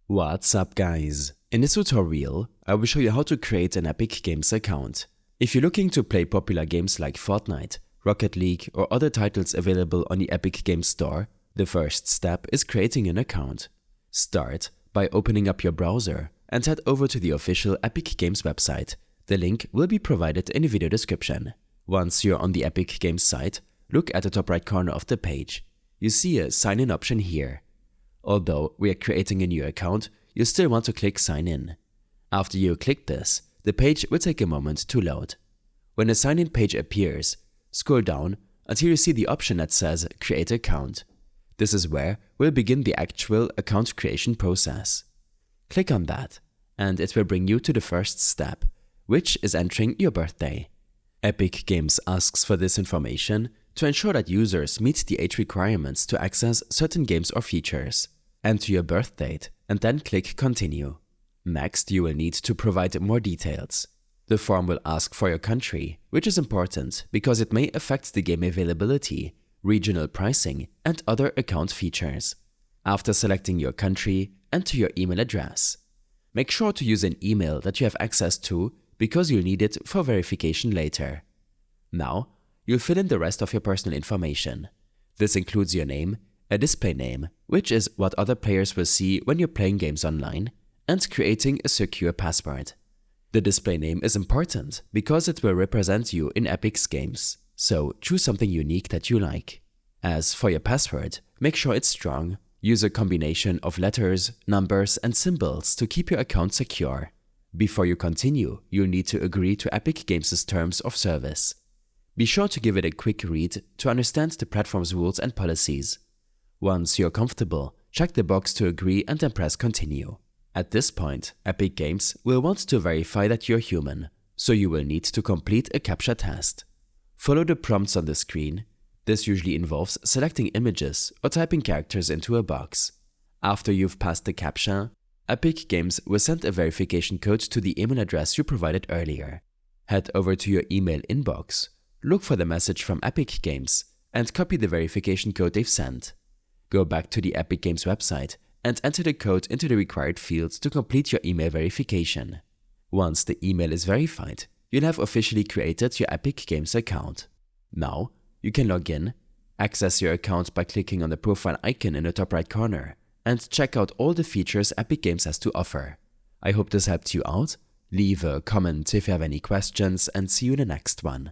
What's up guys? In this tutorial, I will show you how to create an Epic Games account. If you're looking to play popular games like Fortnite, Rocket League or other titles available on the Epic Games Store, the first step is creating an account. Start by opening up your browser and head over to the official Epic Games website. The link will be provided in the video description. Once you're on the Epic Games site, look at the top right corner of the page. You see a sign in option here. Although we are creating a new account, you still want to click sign in. After you click this, the page will take a moment to load. When the sign in page appears, scroll down until you see the option that says create account. This is where we'll begin the actual account creation process. Click on that and it will bring you to the first step, which is entering your birthday. Epic Games asks for this information to ensure that users meet the age requirements to access certain games or features. Enter your birth date and then click continue. Next, you will need to provide more details. The form will ask for your country, which is important because it may affect the game availability, regional pricing, and other account features. After selecting your country, enter your email address. Make sure to use an email that you have access to because you'll need it for verification later. Now, you'll fill in the rest of your personal information. This includes your name, a display name, which is what other players will see when you're playing games online, and creating a secure password. The display name is important because it will represent you in Epic's games, so choose something unique that you like. As for your password, make sure it's strong. Use a combination of letters, numbers, and symbols to keep your account secure. Before you continue, you'll need to agree to Epic Games' terms of service. Be sure to give it a quick read to understand the platform's rules and policies. Once you're comfortable, check the box to agree and then press continue. At this point, Epic Games will want to verify that you're human, so you will need to complete a CAPTCHA test. Follow the prompts on the screen. This usually involves selecting images or typing characters into a box. After you've passed the CAPTCHA, Epic Games will send a verification code to the email address you provided earlier. Head over to your email inbox, look for the message from Epic Games, and copy the verification code they've sent. Go back to the Epic Games website and enter the code into the required fields to complete your email verification. Once the email is verified, you'll have officially created your Epic Games account. Now, you can log in, access your account by clicking on the profile icon in the top right corner, and check out all the features Epic Games has to offer. I hope this helped you out. Leave a comment if you have any questions and see you in the next one.